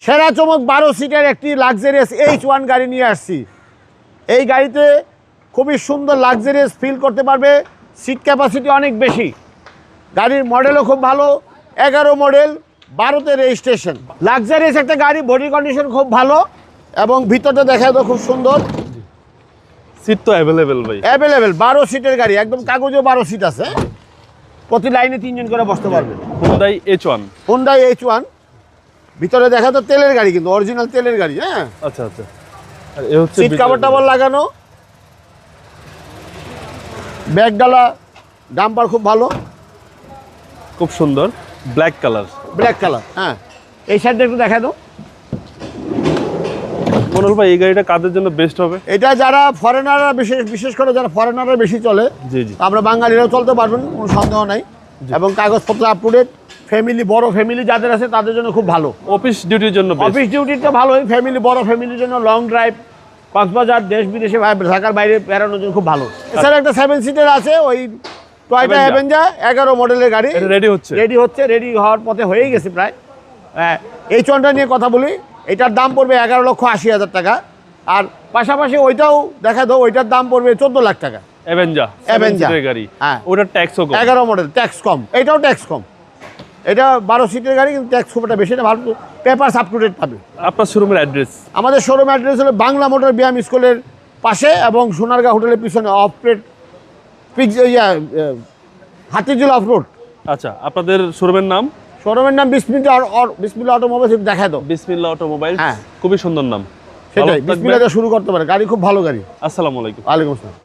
সেরা চমক 12 সিটের একটি লাক্সারিয়াস H1 গাড়ি নিয়ে আসছি। এই গাড়িতে খুবই সুন্দর লাক্সারিয়াস ফিল করতে পারবে, সিট ক্যাপাসিটি অনেক বেশি, গাড়ির মডেলও খুব ভালো, 11 মডেল, 12তে রেজিস্ট্রেশন। লাক্সারিয়াস একটা গাড়ি, বডি কন্ডিশন খুব ভালো এবং ভিতরটা দেখা তো খুব সুন্দর। সিট তো অ্যাভেলেবেল ভাই, অ্যাভেলেবেল 12 সিটের গাড়ি, একদম কাগজেও 12 সিট আছে, প্রতি লাইনে 3 জন করে বসতে পারবেন। Hyundai H1। হুন্ডাই H1, ভিতরে দেখা তো তেলের গাড়ি, কিন্তু অরিজিনাল তেলের গাড়ি। হ্যাঁ, আচ্ছা আচ্ছা। আর এ হচ্ছে সিট কাভার টাভার লাগানো, ব্যাগডালা, ডাম্পার খুব ভালো, খুব সুন্দর ব্ল্যাক কালার। Black colour. হ্যাঁ, এই সাইডটা একটু দেখা দাও। মনোহর ভাই, এই গাড়িটা কাদের জন্য বেস্ট হবে? এটা যারা ফরেনাররা, বিশেষ করে যারা ফরেনাররা বেশি চলে, জি জি, আমরা বাঙালিরাও চলতে পারবেন, কোনো সন্দেহ নাই। এবং কাগজপত্র আপ টু ডেট, ফ্যামিলি, বড় ফ্যামিলি যাদের আছে তাদের জন্য খুব ভালো। অফিস ডিউটির জন্য বেস্ট। অফিস ডিউটিটা ভালোই, ফ্যামিলি, বড় ফ্যামিলির জন্য লং ড্রাইভ, কক্সবাজার, দেশ বিদেশে, ঢাকার বাইরে বেড়ানোর জন্য খুব ভালো। এছাড়া একটা 7 সিটের আছে, ওই টয়োটা অ্যাভেঞ্জার 11 মডেলের গাড়ি, এটা রেডি হচ্ছে। রেডি হওয়ার পথে হয়েই গেছে প্রায়। হ্যাঁ, এই চনটা নিয়ে কথা বলি, এটার দাম পড়বে 11,80,000 টাকা। আর পাশাপাশি ওইটাও দেখা দাও, ওইটার দাম পড়বে 14 লাখ টাকা। অ্যাভেঞ্জার গাড়ি, হ্যাঁ, ওটার ট্যাক্সও কম। 11 মডেল, ট্যাক্স কম, এটাও ট্যাক্স কম। এটা 12 সিটের গাড়ি, কিন্তু ট্যাক্স খুব একটা বেশি না, ভালো, পেপারস আপ টু ডেট পাবে। আপনার শোরুমের অ্যাড্রেস? আমাদের শোরুম অ্যাড্রেস হলো বাংলা মোটর ব্যায়াম স্কুলের পাশে এবং সোনারগাঁ হোটেলের পিছনে, অফরোড হাতিঝিল অফরোড। আচ্ছা, আপনাদের শোরুমের নাম? শোরুমের নাম বিসমিল্লাহ অটোমোবাইলস। দেখা দাও, বিসমিল্লাহ অটোমোবাইল। হ্যাঁ, খুবই সুন্দর নাম। সেটাই, বিসমিল্লাহ দিয়ে শুরু করতে পারে, গাড়ি খুব ভালো গাড়ি। আসসালামু আলাইকুম। ওয়ালাইকুম আসসালাম।